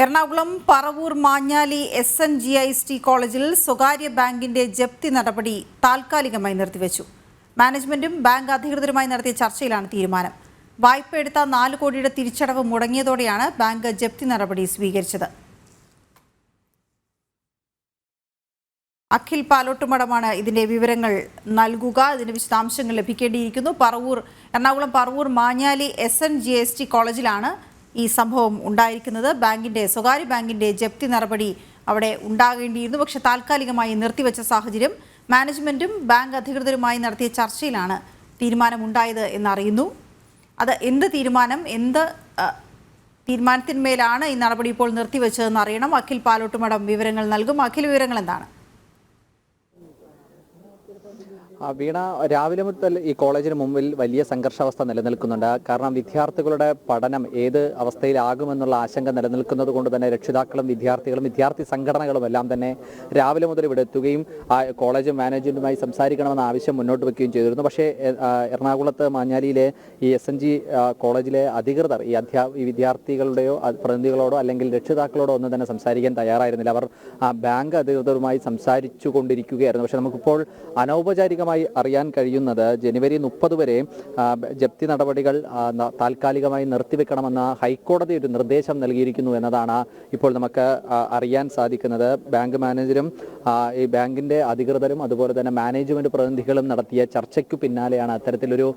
Ernakulam Paravur Manjali SNGIST കോളേജിൽ സ്വകാര്യ ബാങ്കിന്റെ ജപ്തി നടപടി താൽക്കാലികമായി നിർത്തിവെച്ചു. മാനേജ്മെന്റും ബാങ്ക് അധികൃതരുമായി നടത്തിയ ചർച്ചയിലാണ് തീരുമാനം. വായ്പ എടുത്ത 4 കോടിയുടെ തിരിച്ചടവ് മുടങ്ങിയതോടെയാണ് ബാങ്ക് ജപ്തി നടപടി സ്വീകരിച്ചത്. അഖിൽ പാലോട്ടുമടമാണ് ഇതിന്റെ വിവരങ്ങൾ നൽകുക. ഇതിന്റെ വിശദാംശങ്ങൾ ലഭിക്കേണ്ടിയിരിക്കുന്നു. എറണാകുളം പറവൂർ മാഞ്ഞാലി SNGIST കോളേജിലാണ് ഈ സംഭവം ഉണ്ടായിരിക്കുന്നത്. സ്വകാര്യ ബാങ്കിന്റെ ജപ്തി നടപടി അവിടെ ഉണ്ടാകേണ്ടിയിരുന്നു. പക്ഷെ താൽക്കാലികമായി നിർത്തിവെച്ച സാഹചര്യം. മാനേജ്മെന്റും ബാങ്ക് അധികൃതരുമായി നടത്തിയ ചർച്ചയിലാണ് തീരുമാനമുണ്ടായത് എന്നറിയുന്നു. അത് എന്ത് തീരുമാനത്തിന്മേലാണ് ഈ നടപടി ഇപ്പോൾ നിർത്തിവെച്ചതെന്ന് അറിയണം. അഖിൽ പാലോട്ടുമടം വിവരങ്ങൾ നൽകും. അഖിൽ, വിവരങ്ങൾ എന്താണ്? വീണ, രാവിലെ മുതൽ ഈ കോളേജിന് മുമ്പിൽ വലിയ സംഘർഷാവസ്ഥ നിലനിൽക്കുന്നുണ്ട്. കാരണം വിദ്യാർത്ഥികളുടെ പഠനം ഏത് അവസ്ഥയിലാകുമെന്നുള്ള ആശങ്ക നിലനിൽക്കുന്നത് കൊണ്ട് തന്നെ രക്ഷിതാക്കളും വിദ്യാർത്ഥി സംഘടനകളും എല്ലാം തന്നെ രാവിലെ മുതൽ ഇവിടെ എത്തുകയും കോളേജ് മാനേജ്മെന്റുമായി സംസാരിക്കണമെന്ന ആവശ്യം മുന്നോട്ട് വെക്കുകയും ചെയ്തിരുന്നു. പക്ഷേ എറണാകുളത്ത് മാഞ്ഞാലിയിലെ ഈ SNG കോളേജിലെ അധികൃതർ ഈ വിദ്യാർത്ഥികളുടെയോ പ്രതിനിധികളോടോ അല്ലെങ്കിൽ രക്ഷിതാക്കളോടോ ഒന്നും തന്നെ സംസാരിക്കാൻ തയ്യാറായിരുന്നില്ല. അവർ ബാങ്ക് അധികൃതരുമായി സംസാരിച്ചു കൊണ്ടിരിക്കുകയായിരുന്നു. പക്ഷെ നമുക്കിപ്പോൾ അനൗപചാരികമായി അറിയാൻ കഴിയുന്നത് ജനുവരി 30 വരെ ജപ്തി നടപടികൾ താൽക്കാലികമായി നിർത്തിവെക്കണമെന്ന ഹൈക്കോടതി ഒരു നിർദ്ദേശം നൽകിയിരിക്കുന്നു എന്നതാണ് ഇപ്പോൾ നമുക്ക് അറിയാൻ സാധിക്കുന്നത്. ബാങ്ക് മാനേജരും ഈ ബാങ്കിന്റെ അധികൃതരും അതുപോലെ തന്നെ മാനേജ്മെന്റ് പ്രതിനിധികളും നടത്തിയ ചർച്ചയ്ക്കു പിന്നാലെയാണ് അത്തരത്തിലൊരു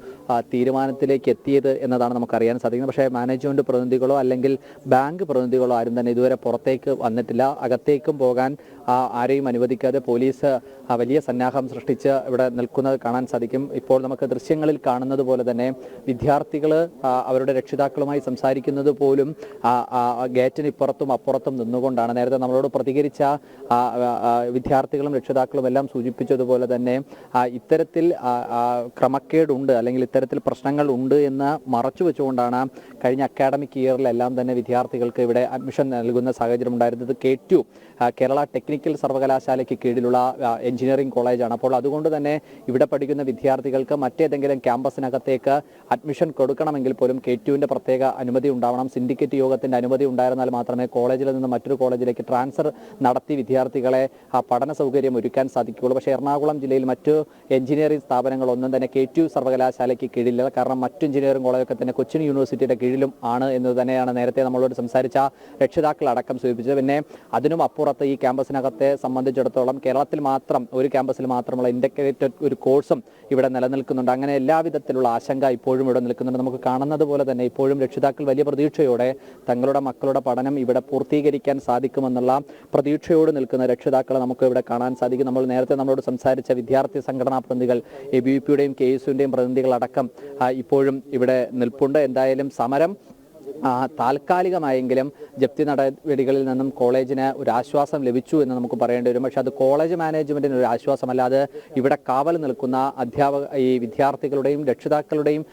തീരുമാനത്തിലേക്ക് എത്തിയത് എന്നതാണ് നമുക്ക് അറിയാൻ സാധിക്കുന്നത്. പക്ഷേ മാനേജ്മെന്റ് പ്രതിനിധികളോ അല്ലെങ്കിൽ ബാങ്ക് പ്രതിനിധികളോ ആരും തന്നെ ഇതുവരെ പുറത്തേക്ക് വന്നിട്ടില്ല. അകത്തേക്കും പോകാൻ ആരെയും അനുവദിക്കാതെ പോലീസ് വലിയ സന്നാഹം സൃഷ്ടിച്ച് ഇവിടെ നിൽക്കുന്നത് കാണാൻ സാധിക്കും. ഇപ്പോൾ നമുക്ക് ദൃശ്യങ്ങളിൽ കാണുന്നത് പോലെ തന്നെ വിദ്യാർത്ഥികൾ അവരുടെ രക്ഷിതാക്കളുമായി സംസാരിക്കുന്നത് പോലും ഗേറ്റിന് ഇപ്പുറത്തും അപ്പുറത്തും നിന്നുകൊണ്ടാണ്. നേരത്തെ നമ്മളോട് പ്രതികരിച്ച വിദ്യാർത്ഥികളും രക്ഷിതാക്കളും എല്ലാം സൂചിപ്പിച്ചതുപോലെ തന്നെ ഇത്തരത്തിൽ ക്രമക്കേടുണ്ട് അല്ലെങ്കിൽ ഇത്തരത്തിൽ പ്രശ്നങ്ങൾ ഉണ്ട് എന്ന് മറച്ചു വെച്ചുകൊണ്ടാണ് കഴിഞ്ഞ അക്കാഡമിക് ഇയറിലെല്ലാം തന്നെ വിദ്യാർത്ഥികൾക്ക് ഇവിടെ അഡ്മിഷൻ നൽകുന്ന സാഹചര്യം ഉണ്ടായിരുന്നത്. K2 കേരള ടെക്നിക്കൽ സർവകലാശാലയ്ക്ക് കീഴിലുള്ള എഞ്ചിനീയറിംഗ് കോളേജാണ്. അപ്പോൾ അതുകൊണ്ട് തന്നെ ഇവിടെ പഠിക്കുന്ന വിദ്യാർത്ഥികൾക്ക് മറ്റേതെങ്കിലും ക്യാമ്പസിനകത്തേക്ക് അഡ്മിഷൻ കൊടുക്കണമെങ്കിൽ പോലും K2വിൻ്റെ പ്രത്യേക അനുമതി ഉണ്ടാവണം. സിൻഡിക്കേറ്റ് യോഗത്തിൻ്റെ അനുമതി ഉണ്ടായിരുന്നാൽ മാത്രമേ കോളേജിൽ നിന്ന് മറ്റൊരു കോളേജിലേക്ക് ട്രാൻസ്ഫർ നടത്തി വിദ്യാർത്ഥികളെ പഠന സൗകര്യം ഒരുക്കാൻ സാധിക്കുകയുള്ളൂ. പക്ഷേ എറണാകുളം ജില്ലയിൽ മറ്റു എഞ്ചിനീയറിംഗ് സ്ഥാപനങ്ങളൊന്നും തന്നെ K2 സർവകലാശാലയ്ക്ക് കീഴിലില്ല. കാരണം മറ്റു എഞ്ചിനീയറിംഗ് കോളേജൊക്കെ തന്നെ കൊച്ചിൻ യൂണിവേഴ്സിറ്റിയുടെ കീഴിലും ആണ് എന്ന് തന്നെയാണ് നേരത്തെ നമ്മളോട് സംസാരിച്ച രക്ഷിതാക്കൾ അടക്കം സൂചിപ്പിച്ചത്. പിന്നെ അതിനും അപ്പുറത്ത് ഈ ക്യാമ്പസിനകത്തെ സംബന്ധിച്ചിടത്തോളം കേരളത്തിൽ മാത്രം ഒരു ക്യാമ്പസിൽ മാത്രമുള്ള ഇൻ്റഗ്രേറ്റഡ് ഒരു കോഴ്സും ഇവിടെ നിലനിൽക്കുന്നുണ്ട്. അങ്ങനെ എല്ലാവിധത്തിലുള്ള ആശങ്ക ഇപ്പോഴും ഇവിടെ നിൽക്കുന്നുണ്ട്. നമുക്ക് കാണുന്നത് പോലെ തന്നെ ഇപ്പോഴും രക്ഷിതാക്കൾ വലിയ പ്രതീക്ഷയോടെ തങ്ങളുടെ മക്കളുടെ പഠനം ഇവിടെ പൂർത്തീകരിക്കാൻ സാധിക്കുമെന്നുള്ള പ്രതീക്ഷയോട് നിൽക്കുന്ന രക്ഷിതാക്കളെ നമുക്ക് ഇവിടെ കാണാൻ സാധിക്കും. നമ്മൾ നേരത്തെ നമ്മളോട് സംസാരിച്ച വിദ്യാർത്ഥി സംഘടനാ പ്രതിനിധികൾ ABVPയുടെയും KSUവിൻ്റെയും പ്രതിനിധികളടക്കം ഇപ്പോഴും ഇവിടെ നിൽപ്പുണ്ട്. എന്തായാലും സമരം താൽക്കാലികമായെങ്കിലും ജപ്തി നടപടികളിൽ നിന്നും കോളേജിന് ഒരു ആശ്വാസം ലഭിച്ചു എന്ന് നമുക്ക് പറയേണ്ടി വരും. പക്ഷെ അത് കോളേജ് മാനേജ്മെന്റിന് ഒരു ആശ്വാസമല്ല. അത് ഇവിടെ കാവൽ നിൽക്കുന്ന ഈ വിദ്യാർത്ഥികളുടെയും രക്ഷിതാക്കളുടെയും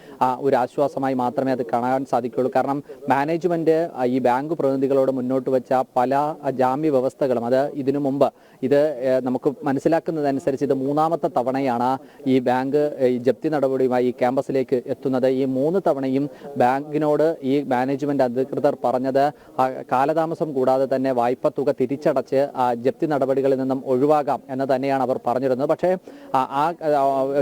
ഒരു ആശ്വാസമായി മാത്രമേ അത് കാണാൻ സാധിക്കുകയുള്ളൂ. കാരണം മാനേജ്മെന്റ് ഈ ബാങ്ക് പ്രതിനിധികളോട് മുന്നോട്ട് വെച്ച പല ജാമ്യ വ്യവസ്ഥകളും ഇതിനു മുമ്പ് നമുക്ക് മനസ്സിലാക്കുന്നതനുസരിച്ച് ഇത് 3ാമത്തെ തവണയാണ് ഈ ബാങ്ക് ജപ്തി നടപടിയുമായി ഈ ക്യാമ്പസിലേക്ക് എത്തുന്നത്. ഈ 3 തവണയും ബാങ്കിനോട് ഈ മാനേജ്മെന്റ് അധികൃതർ പറഞ്ഞത് കാലതാമസം കൂടാതെ തന്നെ വായ്പ തുക തിരിച്ചടച്ച് ജപ്തി നടപടികളിൽ നിന്നും ഒഴിവാകാം എന്ന് തന്നെയാണ് അവർ പറഞ്ഞിരുന്നത്. പക്ഷേ ആ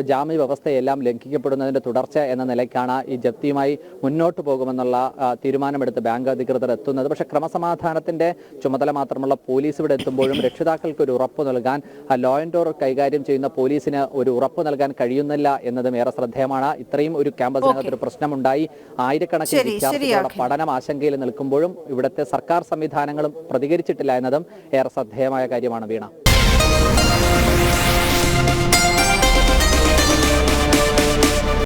ജാമ്യ വ്യവസ്ഥയെല്ലാം ലംഘിക്കപ്പെടുന്നതിന്റെ തുടർച്ച എന്ന നിലയ്ക്കാണ് ഈ ജപ്തിയുമായി മുന്നോട്ട് പോകുമെന്നുള്ള തീരുമാനമെടുത്ത് ബാങ്ക് അധികൃതർ എത്തുന്നത്. പക്ഷേ ക്രമസമാധാനത്തിന്റെ ചുമതല മാത്രമുള്ള പോലീസ് ഇവിടെ എത്തുമ്പോഴും രക്ഷിതാക്കൾക്ക് ഒരു ഉറപ്പ് നൽകാൻ ലോ ആൻഡ് ഓർഡർ കൈകാര്യം ചെയ്യുന്ന പോലീസിന് ഒരു ഉറപ്പ് നൽകാൻ കഴിയുന്നില്ല എന്നതും ഏറെ ശ്രദ്ധേയമാണ്. ഇത്രയും ഒരു ക്യാമ്പസിനകത്ത് ഒരു പ്രശ്നമുണ്ടായി ആയിരക്കണക്കിന് വിദ്യാർത്ഥികളുടെ പഠനം ആശങ്കയിൽ നിൽക്കുമ്പോഴും ഇവിടുത്തെ സർക്കാർ സംവിധാനങ്ങളും പ്രതികരിച്ചിട്ടില്ല എന്നതും ഏറെ ശ്രദ്ധേയമായ കാര്യമാണ്. വീണ.